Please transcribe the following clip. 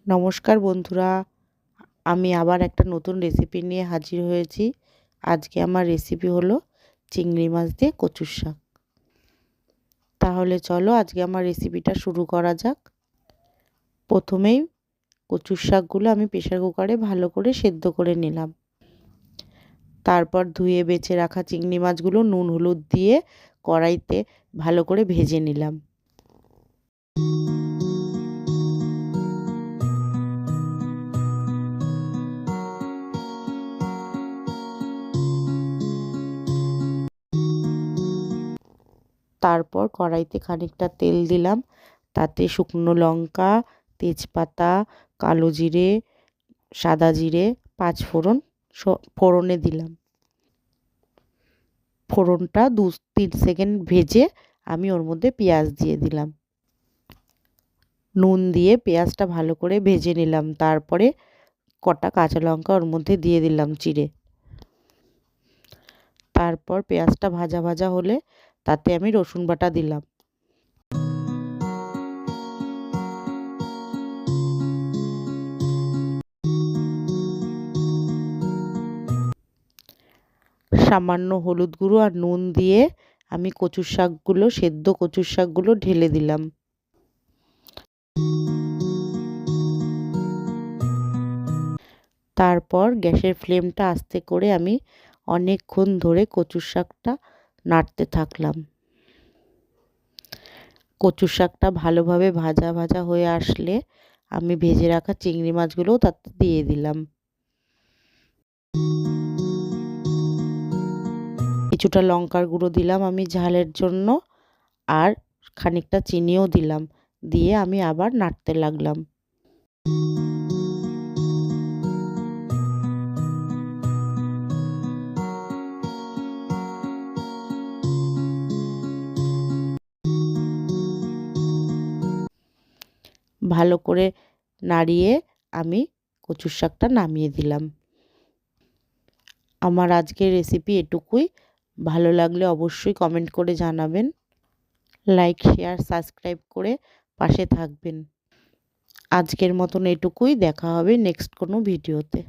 নমস্কার বন্ধুরা, আমি আবার একটা নতুন রেসিপি নিয়ে হাজির হয়েছি। আজকে আমার রেসিপি হলো চিংড়ি মাছ দিয়ে কচুর শাক। তাহলে চলো আজকে আমার রেসিপিটা শুরু করা যাক। প্রথমেই কচুর শাকগুলো আমি প্রেসার কুকারে ভালো করে সেদ্ধ করে নিলাম। তারপর ধুয়ে বেছে রাখা চিংড়ি মাছগুলো নুন হলুদ দিয়ে কড়াইতে ভালো করে ভেজে নিলাম। তারপর কড়াইতে খানিকটা তেল দিলাম, তাতে শুকনো লঙ্কা, তেজপাতা, কালো জিরে, সাদা জিরে, পাঁচ ফোড়ন ফোড়নে দিলাম। ফোড়নটা 2-3 সেকেন্ড ভেজে আমি ওর মধ্যে পেঁয়াজ দিয়ে দিলাম। নুন দিয়ে পেঁয়াজটা ভালো করে ভেজে নিলাম। তারপরে কটা কাঁচা লঙ্কা ওর মধ্যে দিয়ে দিলাম চিড়ে। তারপর পেঁয়াজটা ভাজা ভাজা হলে তাতে আমি রসুন বাটা দিলাম। সামান্য হলুদ গুঁড়ো আর নুন দিয়ে আমি সেদ্ধ কচুর শাকগুলো ঢেলে দিলাম। তারপর গ্যাসের ফ্লেমটা আস্তে করে আমি অনেকক্ষণ ধরে কচুর শাকটা নাড়তে থাকলাম। কচুর শাকটা ভালোভাবে ভাজা ভাজা হয়ে আসলে আমি ভেজে রাখা চিংড়ি মাছগুলোও তাতে দিয়ে দিলাম। কিছুটা লঙ্কার গুঁড়ো দিলাম আমি ঝালের জন্য, আর খানিকটা চিনিও দিলাম। দিয়ে আমি আবার নাড়তে লাগলাম। ভালো করে নাড়িয়ে আমি কচুর শাকটা নামিয়ে দিলাম। আমার আজকের রেসিপি এটুকুই। ভালো লাগলে অবশ্যই কমেন্ট করে জানাবেন। লাইক, শেয়ার, সাবস্ক্রাইব করে পাশে থাকবেন। আজকের মতন এটুকুই। দেখা হবে নেক্সট কোনো ভিডিওতে।